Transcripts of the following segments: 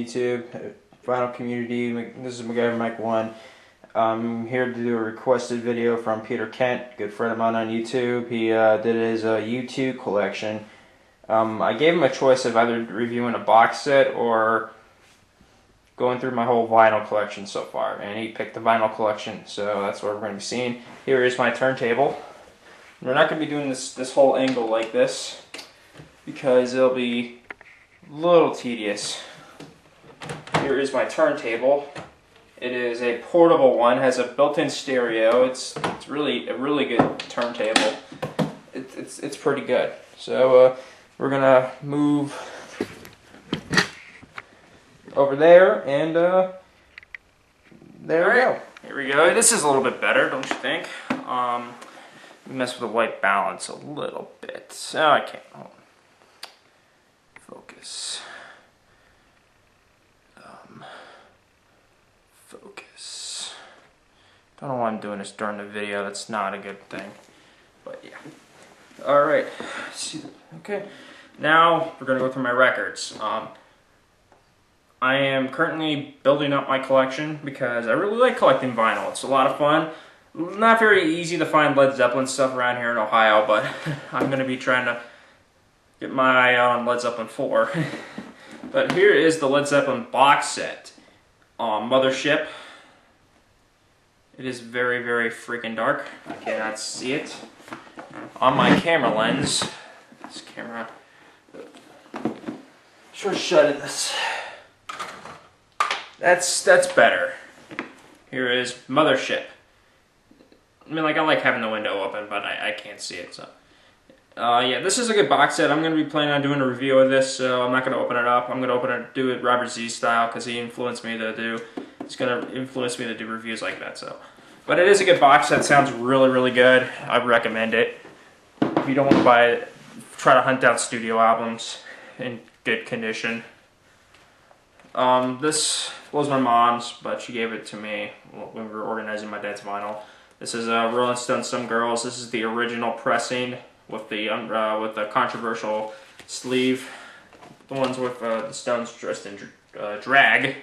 YouTube, vinyl community. This is MacGyver Mike 1. I'm here to do a requested video from Peter Kent, good friend of mine on YouTube. He did his U2 collection. I gave him a choice of either reviewing a box set or going through my whole vinyl collection so far, and he picked the vinyl collection, so that's what we're going to be seeing. Here is my turntable. We're not going to be doing this whole angle like this because it'll be a little tedious. Here is my turntable. It is a portable one, has a built-in stereo. It's really a really good turntable. It's pretty good. So we're gonna move over there, and there we go. Here we go. This is a little bit better, don't you think? Mess with the white balance a little bit. So I can't. Hold on. Focus. Focus. Don't know why I'm doing this during the video. That's not a good thing. But yeah. All right. See. Okay. Now we're gonna go through my records. I am currently building up my collection because I really like collecting vinyl. It's a lot of fun. Not very easy to find Led Zeppelin stuff around here in Ohio, but I'm going to be trying to get my eye on Led Zeppelin 4. But here is the Led Zeppelin box set. Mothership. It is very, very freaking dark. I cannot see it. On my camera lens, this camera, sure shutting this. That's better. Here is Mothership. I mean, like, I like having the window open, but I can't see it, so. Yeah, this is a good box set. I'm going to be planning on doing a review of this, so I'm not going to open it up. I'm going to do it Robert Z style, because he influenced me to do, he's going to influence me to do reviews like that, so. But it is a good box set. Sounds really, really good. I recommend it. If you don't want to buy it, try to hunt out studio albums in good condition. This was my mom's, but she gave it to me when we were organizing my dad's vinyl. This is Rolling Stones Some Girls. This is the original pressing with the controversial sleeve. The ones with the Stones dressed in drag.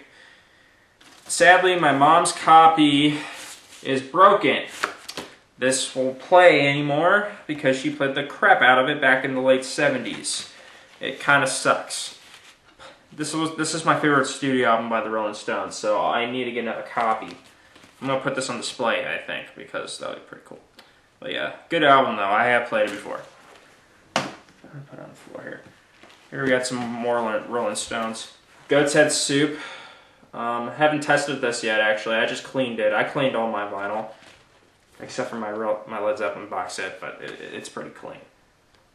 Sadly, my mom's copy is broken. This won't play anymore because she played the crap out of it back in the late 70s. It kind of sucks. This is my favorite studio album by the Rolling Stones, so I need to get another copy. I'm going to put this on display, I think, because that would be pretty cool. But yeah, good album though. I have played it before. I'm going to put it on the floor here. Here we got some more Rolling Stones. Goat's Head Soup. Haven't tested this yet, actually. I just cleaned it. I cleaned all my vinyl, except for my Led Zeppelin box set, but it's pretty clean.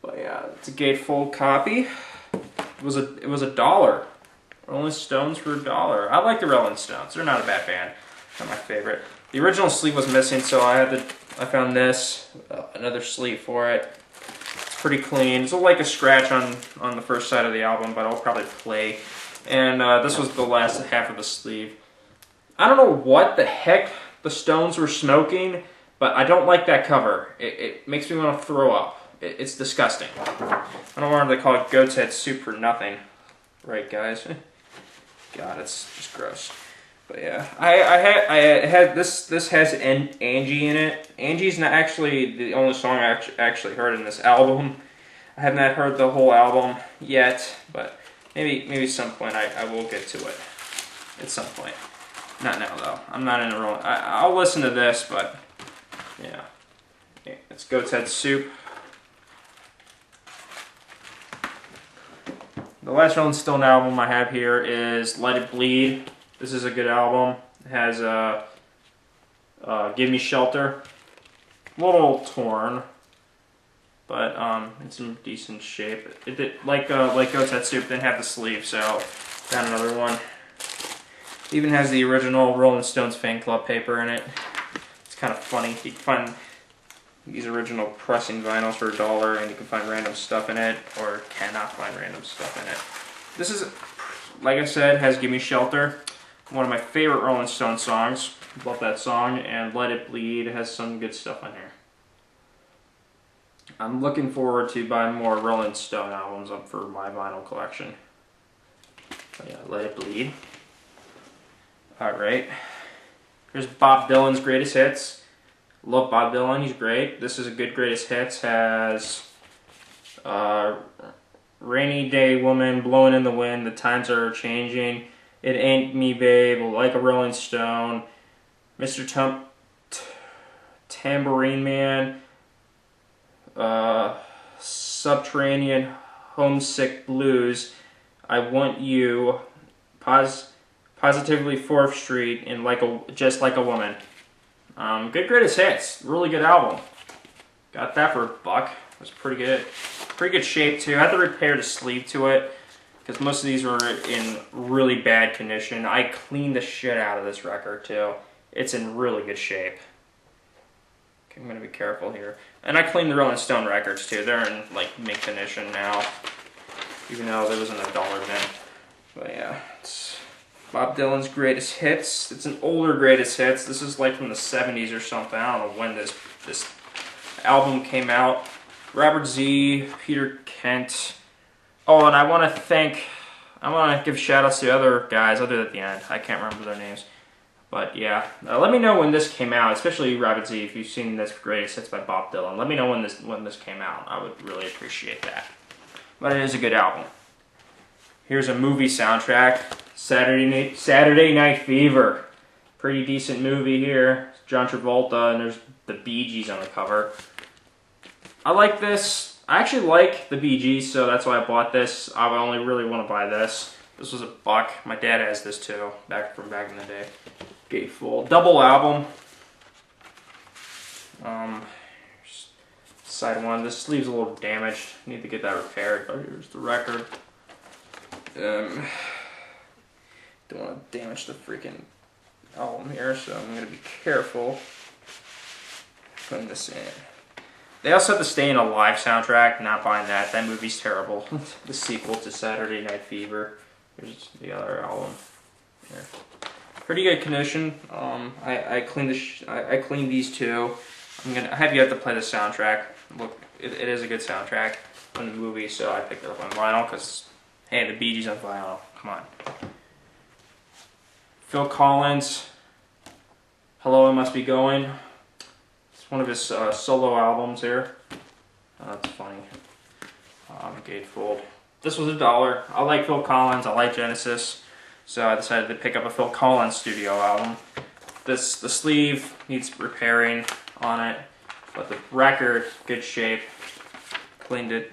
But yeah, it's a gatefold copy. It was $1. Rolling Stones for $1. I like the Rolling Stones. They're not a bad band. Not my favorite. The original sleeve was missing, so I found this, another sleeve for it. It's pretty clean. It's like a scratch on the first side of the album, but I'll probably play. And this was the last half of the sleeve. I don't know what the heck the Stones were smoking, but I don't like that cover. It makes me want to throw up. It's disgusting. I don't know why they call it Goat's Head Soup for nothing. Right, guys? God, it's just gross. But yeah, I had this has Angie in it. Angie's not actually the only song I actually heard in this album. I have not heard the whole album yet, but maybe some point I will get to it. At some point. Not now though. I'm not in a roll. I'll listen to this, but yeah. It's Goat's Head Soup. The last Rolling Stone album I have here is Let It Bleed. This is a good album. It has Give Me Shelter. A little torn, but it's in decent shape. Like Goat's Head Soup, didn't have the sleeve, so got another one. It even has the original Rolling Stones fan club paper in it. It's kind of funny. You can find these original pressing vinyls for $1, and you can find random stuff in it, or cannot find random stuff in it. This is, like I said, has Give Me Shelter. One of my favorite Rolling Stone songs. Love that song, and Let It Bleed has some good stuff on here. I'm looking forward to buying more Rolling Stone albums up for my vinyl collection. Oh, yeah, let it bleed. Alright. Here's Bob Dylan's greatest hits. Love Bob Dylan, he's great. This is a good greatest hits. Has Rainy Day Woman, Blowing in the Wind, The Times Are Changing, It Ain't Me Babe, Like a Rolling Stone, Mr. Tambourine Man, Subterranean Homesick Blues, I Want You, Positively 4th Street, and Just Like a Woman. Good greatest hits. Really good album. Got that for $1. It was pretty good. Pretty good shape too. I had to repair the sleeve to it because most of these were in really bad condition. I cleaned the shit out of this record too. It's in really good shape. Okay, I'm gonna be careful here. And I cleaned the Rolling Stone records too. They're in like mint condition now, even though there was in a dollar bin. But yeah, it's Bob Dylan's greatest hits. It's an older greatest hits. This is like from the 70s or something. I don't know when this album came out. Robert Z, Peter Kent. Oh, and I want to give shout outs to other guys other at the end. I can't remember their names. But yeah, let me know when this came out, especially Robert Z, if you've seen this greatest hits by Bob Dylan. Let me know when this came out. I would really appreciate that. But it is a good album. Here's a movie soundtrack. Saturday Night Fever. Pretty decent movie here. John Travolta, and there's the Bee Gees on the cover. I like this. I actually like the Bee Gees, so that's why I bought this. I only really want to buy this. This was $1. My dad has this too, from back in the day. Gatefold. Double album. Side one. This sleeve's a little damaged. Need to get that repaired. But here's the record. Don't want to damage the freaking album here, so I'm going to be careful putting this in. They also have to stay in a live soundtrack. Not buying that. That movie's terrible. The sequel to Saturday Night Fever. Here's the other album. Here. Pretty good condition. I cleaned these two. I have yet to play the soundtrack. Look, it is a good soundtrack from the movie, so I picked it up on vinyl because hey, the Bee Gees on vinyl. Come on. Phil Collins. Hello, I Must Be Going. It's one of his solo albums here. That's funny. Gatefold. This was $1. I like Phil Collins. I like Genesis. So I decided to pick up a Phil Collins studio album. The sleeve needs repairing on it, but the record, good shape. Cleaned it.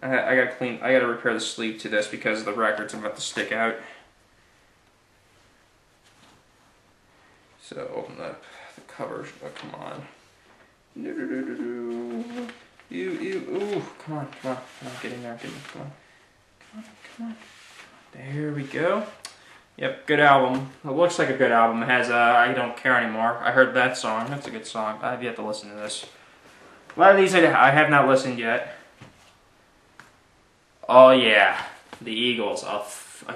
I gotta repair the sleeve to this because the record's about to stick out. So open up the cover. Oh, come on. Ooh, come on, get in there, come on. There we go. Yep, good album. It looks like a good album. It has I Don't Care Anymore. I heard that song. That's a good song. I have yet to listen to this. A lot of these I have not listened yet. Oh yeah, the Eagles. I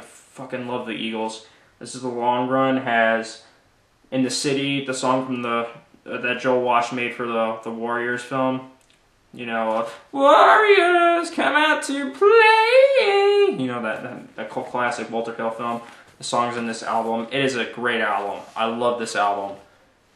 fucking love the Eagles. This is The Long Run. Has In the City, the song from that Joel Wash made for the Warriors film. You know, Warriors come out to play. You know that cult classic Walter Hill film. The songs in this album. It is a great album. I love this album.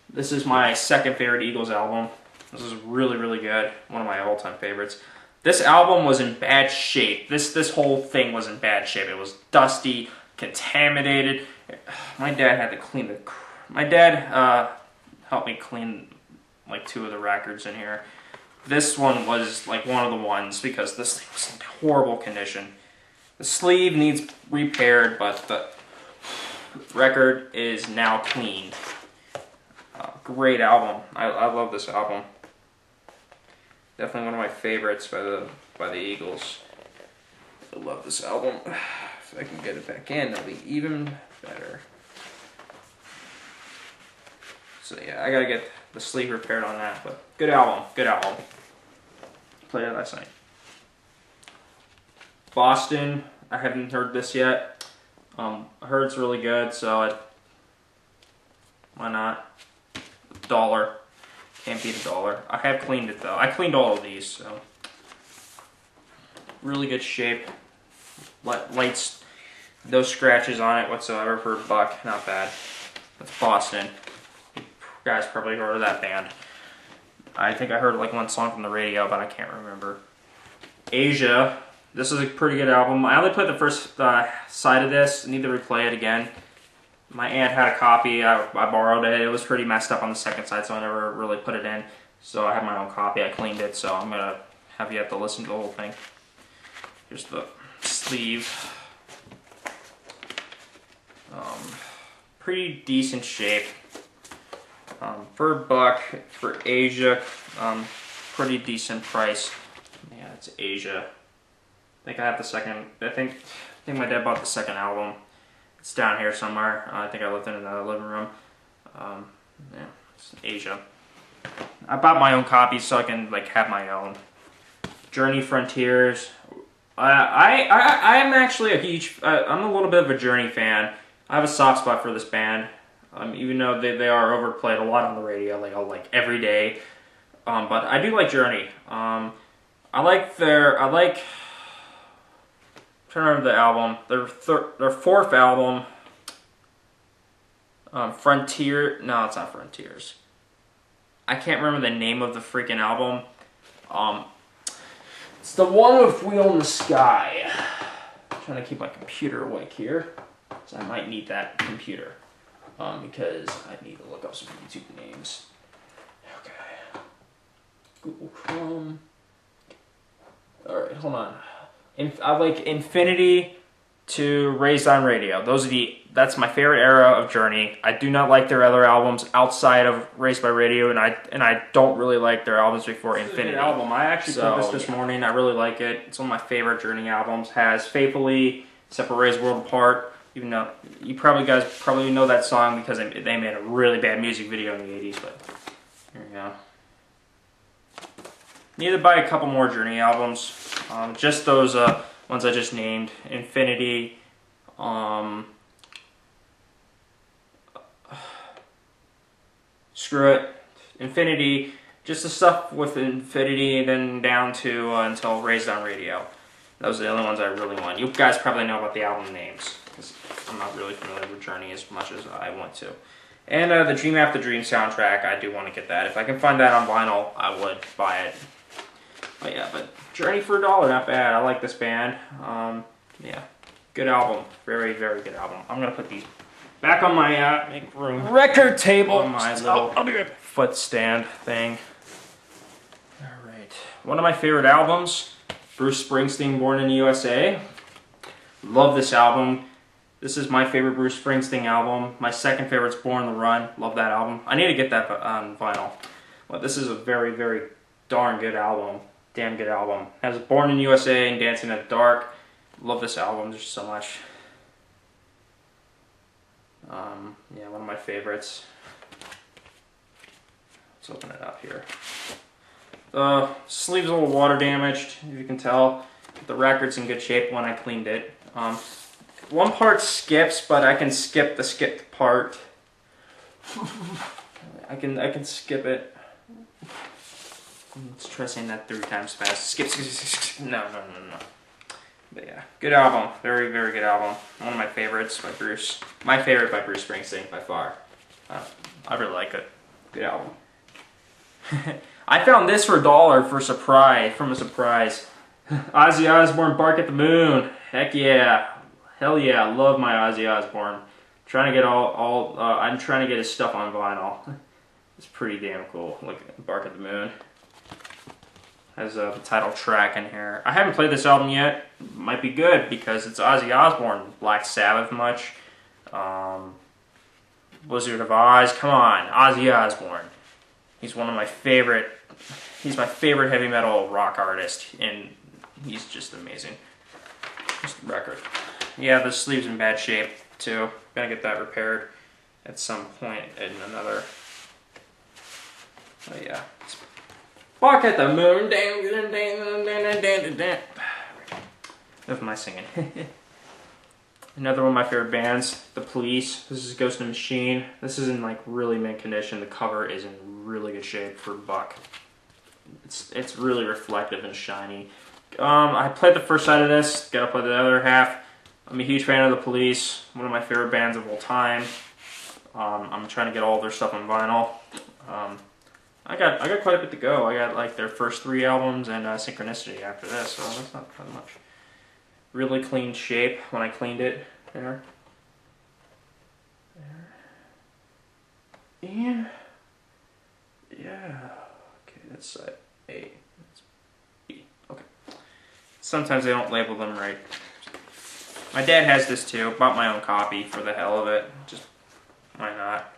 This is my second favorite Eagles album. This is really, really good. One of my all-time favorites. This album was in bad shape. This whole thing was in bad shape. It was dusty, contaminated. My dad had to clean the. My dad helped me clean like 2 of the records in here. This one was like one of the ones because this thing was in horrible condition. The sleeve needs repaired, but the record is now cleaned. Great album. I love this album. Definitely one of my favorites by the Eagles. I love this album. If I can get it back in, that'll be even better. So yeah, I gotta get the sleeve repaired on that, but good album, good album. Played it last night. Boston, I haven't heard this yet. I heard it's really good, so why not? $1. Can't beat $1. I have cleaned it though. I cleaned all of these, so really good shape. Lights. No scratches on it whatsoever for $1. Not bad. That's Boston. You guys probably heard of that band. I think I heard like one song from the radio, but I can't remember. Asia. This is a pretty good album. I only played the first side of this. I need to replay it again. My aunt had a copy. I borrowed it. It was pretty messed up on the second side, so I never really put it in. So I have my own copy. I cleaned it, so I'm going to have you have to listen to the whole thing. Here's the sleeve. Pretty decent shape. For $1 for Asia, pretty decent price. Yeah, it's Asia. I think I have the second. I think my dad bought the second album. It's down here somewhere. I think I left it in the living room. Yeah, it's Asia. I bought my own copy so I can like have my own. Journey Frontiers. I'm actually a huge. I'm a little bit of a Journey fan. I have a soft spot for this band, even though they are overplayed a lot on the radio, like every day. But I do like Journey. I like. I'm trying to remember the album. Their fourth album. Frontier. No, it's not Frontiers. I can't remember the name of the freaking album. It's the one with Wheel in the Sky. I'm trying to keep my computer awake here. So I might need that computer. Because I need to look up some YouTube names. Okay. Google Chrome. Alright, hold on. I like Infinity to Raised on Radio. That's my favorite era of Journey. I do not like their other albums outside of Raised by Radio, and I don't really like their albums before Infinity. It's a good album. I actually played this morning. I really like it. It's one of my favorite Journey albums. Has Faithfully, Separate World Apart. Even though you guys probably know that song because they made a really bad music video in the 80s. But here we go. Need to buy a couple more Journey albums. Just those ones I just named. Infinity. Screw it. Infinity. Just the stuff with Infinity and then down to until Raised on Radio. Those are the only ones I really want. You guys probably know about the album names. Because I'm not really familiar with Journey as much as I want to. And the Dream After Dream soundtrack, I do want to get that. If I can find that on vinyl, I would buy it. But yeah, but Journey for $1, not bad. I like this band. Yeah, good album. Very, very good album. I'm going to put these back on my make room record table. On my little foot stand thing. Alright. One of my favorite albums, Bruce Springsteen, Born in the USA. Love this album. This is my favorite Bruce Springsteen album. My second favorite is Born on the Run. Love that album. I need to get that on vinyl. But this is a very, very darn good album. Damn good album. Has Born in USA and Dancing in the Dark. Love this album just so much. Yeah, one of my favorites. Let's open it up here. The sleeve's a little water damaged, as you can tell. The record's in good shape when I cleaned it. One part skips, but I can skip the skipped part. I can skip it. Let's try saying that 3 times fast. Skip, skip, skip, skip. No. But yeah, good album. Very, very good album. One of my favorites by Bruce. My favorite by Bruce Springsteen, by far. I really like it. Good album. I found this for $1 from a surprise. Ozzy Osbourne, Bark at the Moon. Heck yeah. Hell yeah, I love my Ozzy Osbourne. Trying to get I'm trying to get his stuff on vinyl. It's pretty damn cool. Look at Bark at the Moon. Has the title track in here. I haven't played this album yet. Might be good because it's Ozzy Osbourne. Black Sabbath much. Wizard of Oz. Come on, Ozzy Osbourne. He's one of my favorite. He's my favorite heavy metal rock artist, and he's just amazing. Just the record. Yeah, the sleeve's in bad shape too. Gonna get that repaired at some point in another. Oh yeah. Bark at the Moon. Enough of my singing. Another one of my favorite bands, The Police. This is Ghost in the Machine. This is in like really mint condition. The cover is in really good shape for $1. It's really reflective and shiny. I played the first side of this. Gotta play the other half. I'm a huge fan of The Police, one of my favorite bands of all time. I'm trying to get all their stuff on vinyl. I got quite a bit to go. I got like their first 3 albums and Synchronicity after this, so that's not that much. Really clean shape when I cleaned it. There. Yeah. Okay, that's side A. That's B. Okay. Sometimes they don't label them right. My dad has this too. Bought my own copy for the hell of it. Just why not?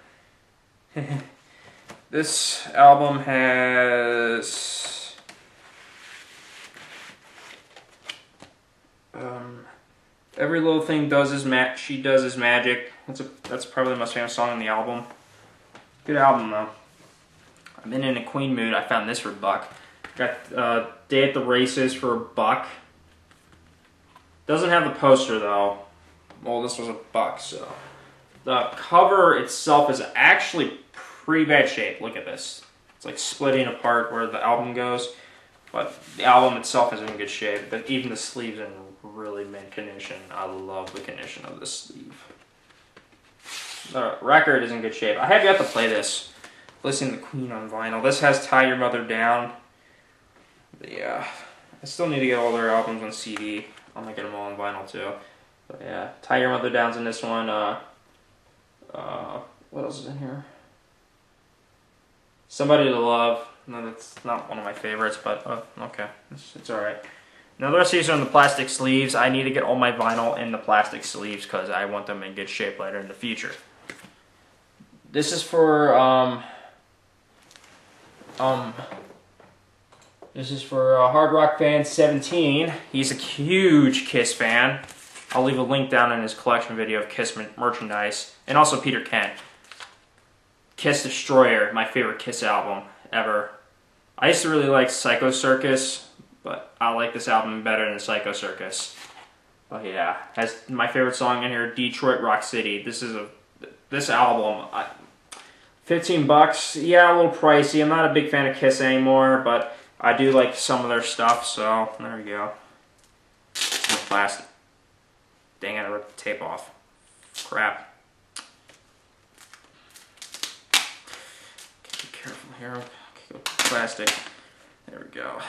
This album has Every Little Thing Does Is She Does Is Magic. That's probably the most famous song on the album. Good album though. I've been in a Queen mood. I found this for $1. Got Day at the Races for $1. Doesn't have the poster though. Well, this was $1, so. The cover itself is actually pretty bad shape. Look at this. It's like splitting apart where the album goes. But the album itself is in good shape. But even the sleeve's in really mint condition. I love the condition of this sleeve. The record is in good shape. I have yet to play this. Listening to Queen on vinyl. This has Tie Your Mother Down. But yeah. I still need to get all their albums on CD. I'm gonna get them all on vinyl too. But yeah. Tie Your Mother Down's in this one. What else is in here? Somebody to Love. No, that's not one of my favorites, but okay. It's alright. Now the rest of these are in the plastic sleeves. I need to get all my vinyl in the plastic sleeves because I want them in good shape later in the future. This is for Hard Rock Fan 17. He's a huge Kiss fan. I'll leave a link down in his collection video of Kiss merchandise. And also Peter Kent. Kiss Destroyer, my favorite Kiss album ever. I used to really like Psycho Circus, but I like this album better than Psycho Circus. But yeah, has my favorite song in here, Detroit Rock City. This album, $15. Yeah, a little pricey. I'm not a big fan of Kiss anymore, but I do like some of their stuff, so there we go. Plastic. Dang it, I ripped the tape off. Crap. Be careful here. Okay, plastic. There we go.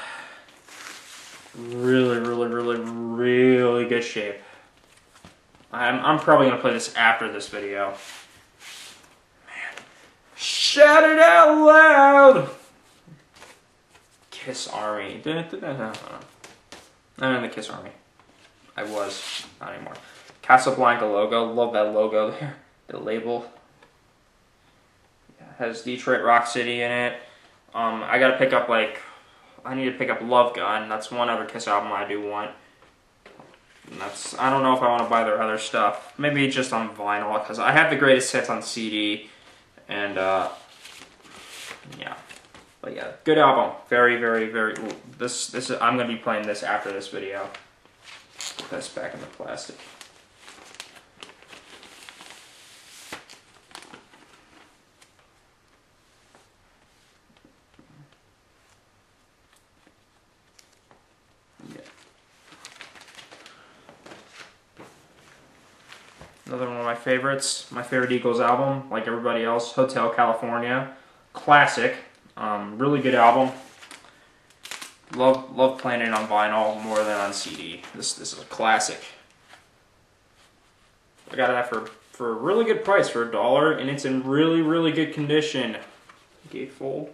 Really good shape. I'm probably going to play this after this video. Man. Shout it out loud! Kiss Army. I'm in the Kiss Army. I was. Not anymore. Casablanca logo. Love that logo there. The label. Yeah, has Detroit Rock City in it. I gotta pick up I need to pick up Love Gun. That's one other Kiss album I do want. And I don't know if I want to buy their other stuff. Maybe just on vinyl, because I have the greatest hits on CD. And, yeah. But yeah, good album. Very. I'm going to be playing this after this video. Put this back in the plastic. Another one of my favorites, my favorite Eagles album, like everybody else, Hotel California. Classic. Really good album. Love playing it on vinyl more than on CD. This is a classic. I got that for a really good price, for $1, and it's in really good condition. Gatefold.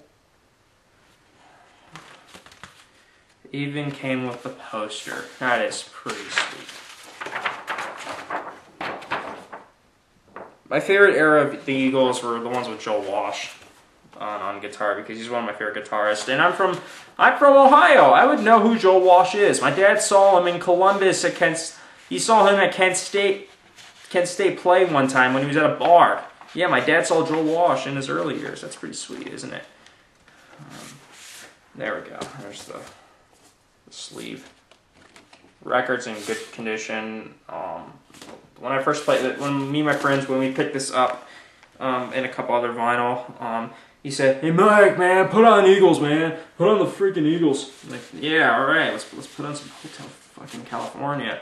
Even came with the poster. That is pretty sweet. My favorite era of the Eagles were the ones with Joe Walsh on guitar, because he's one of my favorite guitarists. And I'm from Ohio. I would know who Joe Walsh is. My dad saw him in Columbus at he saw him at Kent State play one time when he was at a bar. Yeah, my dad saw Joe Walsh in his early years. That's pretty sweet, isn't it? There we go. There's the sleeve. Record's in good condition. When I first played it, when me and my friends, when we picked this up, and a couple other vinyl, he said, "Hey Mike, man, put on Eagles, man. Put on the freaking Eagles." I'm like, yeah, all right, let's put on some Hotel fucking California.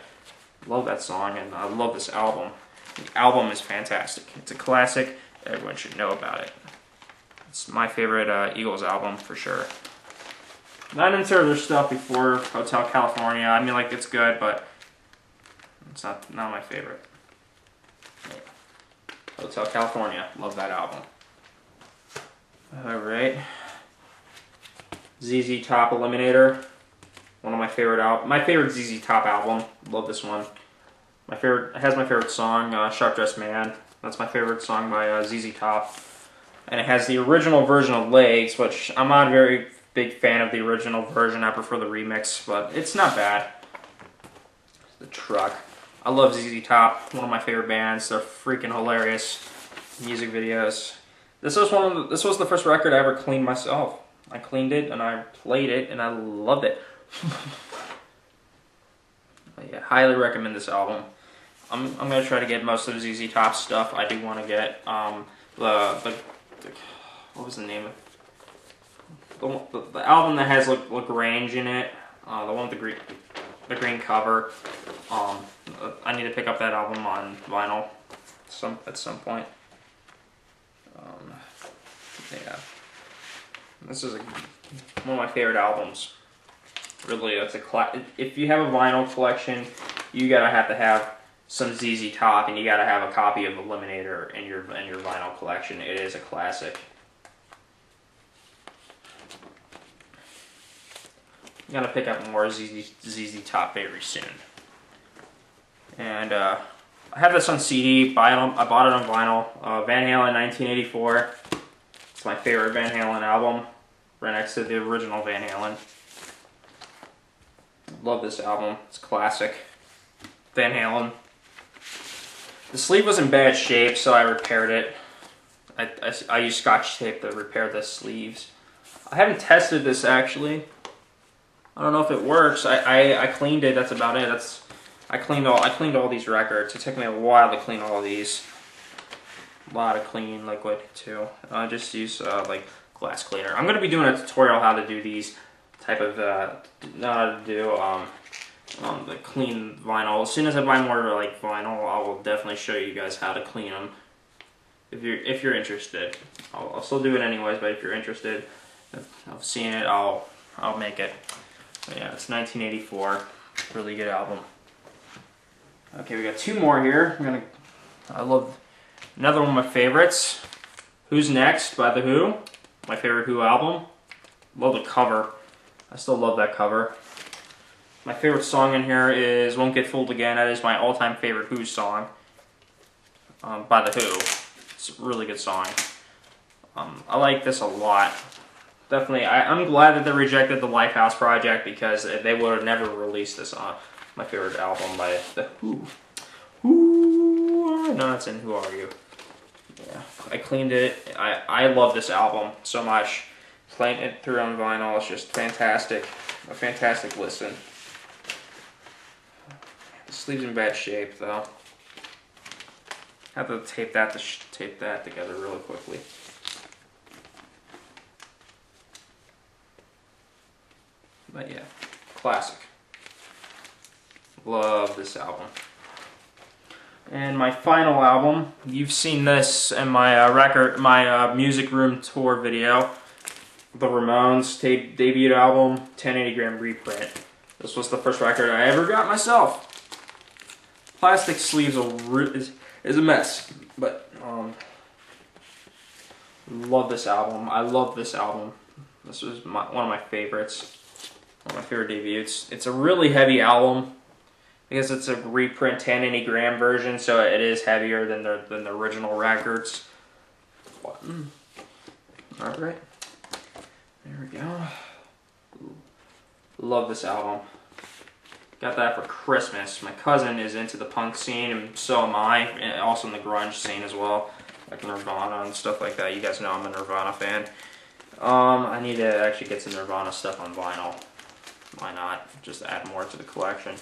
Love that song, and I love this album. The album is fantastic. It's a classic. Everyone should know about it. It's my favorite Eagles album for sure. Not into their stuff before Hotel California. I mean, like, it's good, but it's not my favorite. Yeah. Hotel California. Love that album. Alright. ZZ Top Eliminator. One of my favorite my favorite ZZ Top album. Love this one. My favorite, it has my favorite song, Sharp Dressed Man. That's my favorite song by ZZ Top. And it has the original version of Legs, which I'm not a very big fan of the original version. I prefer the remix, but it's not bad. The Truck. I love ZZ Top, one of my favorite bands. They're freaking hilarious. Music videos. This was the first record I ever cleaned myself. I cleaned it and I played it and I loved it. Yeah, highly recommend this album. I'm gonna try to get most of ZZ Top stuff. I do want to get the what was the name of the album that has Lagrange in it, the one with the green cover. I need to pick up that album on vinyl at some point. Yeah, this is one of my favorite albums. Really, it's if you have a vinyl collection, you gotta have to have some ZZ Top, and you gotta have a copy of Eliminator in your vinyl collection. It is a classic. I'm gonna pick up more ZZ Top very soon. And I have this on CD. I bought it on vinyl. Van Halen 1984. It's my favorite Van Halen album, right next to the original Van Halen. Love this album. It's classic. Van Halen. The sleeve was in bad shape, so I repaired it. I used Scotch tape to repair the sleeves. I haven't tested this actually. I don't know if it works. I cleaned it. That's about it. I cleaned all these records. It took me a while to clean all of these. A lot of cleaning liquid too. I just use like glass cleaner. I'm gonna be doing a tutorial how to do these type of how to do the clean vinyl. As soon as I buy more like vinyl, I will definitely show you guys how to clean them. If you're interested, I'll still do it anyways. But if you're interested, I've seen it. I'll make it. But yeah, it's 1984. Really good album. Okay, we got two more here. I love another one of my favorites. Who's Next by The Who. My favorite Who album. Love the cover. I still love that cover. My favorite song in here is Won't Get Fooled Again. That is my all-time favorite Who song by The Who. It's a really good song. I like this a lot. Definitely, I'm glad that they rejected the Lifehouse project because they would have never released this on my favorite album by The Who. No, that's in Who Are You? Yeah, I cleaned it. I love this album so much. Playing it through on vinyl is just fantastic. A fantastic listen. The sleeve's in bad shape though. Have to tape that together really quickly. But yeah, classic. Love this album. And my final album, you've seen this in my music room tour video. The Ramones debut album, 1080 gram reprint. This was the first record I ever got myself. Plastic sleeves is a mess, but love this album. I love this album. This was one of my favorites. One of my favorite debuts. It's a really heavy album because it's a reprint 1080 gram version, so it is heavier than the original records. All right. There we go. Love this album. Got that for Christmas. My cousin is into the punk scene, and so am I, and also in the grunge scene as well, like Nirvana and stuff like that. You guys know I'm a Nirvana fan. I need to actually get some Nirvana stuff on vinyl. Why not? Just add more to the collection.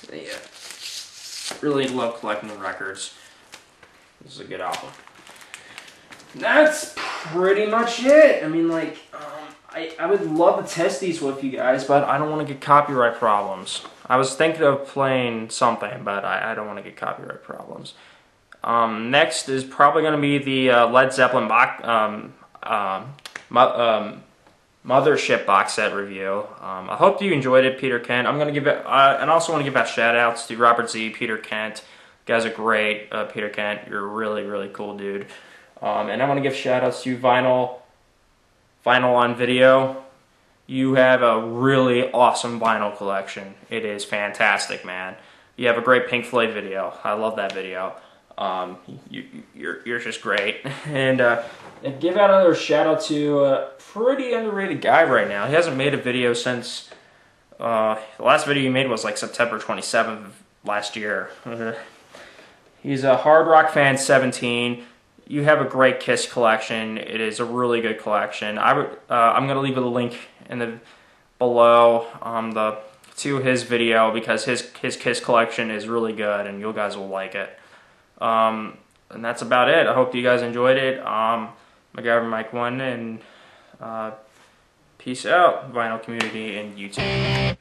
But yeah. Really love collecting the records. This is a good album. That's pretty much it. I mean, like, I would love to test these with you guys, but I don't want to get copyright problems. I was thinking of playing something, but I don't want to get copyright problems. Next is probably going to be the Led Zeppelin Mothership box set review. I hope you enjoyed it, Peter Kent. I'm going to give it, and I also want to give out shout outs to Robert Z, Peter Kent. You guys are great, Peter Kent. You're a really, really cool dude. And I want to give shout outs to vinylonvideo. You have a really awesome vinyl collection. It is fantastic, man. You have a great Pink Floyd video. I love that video. You're just great. And give out another shout out to a pretty underrated guy right now. He hasn't made a video since the last video he made was like September 27th of last year. He's a Hard Rock Fan 17. You have a great Kiss collection. It is a really good collection. I'm gonna leave a link in the below to his video because his Kiss collection is really good and you guys will like it. And that's about it. I hope you guys enjoyed it. MacGyver Mike 1, and peace out, vinyl community and YouTube.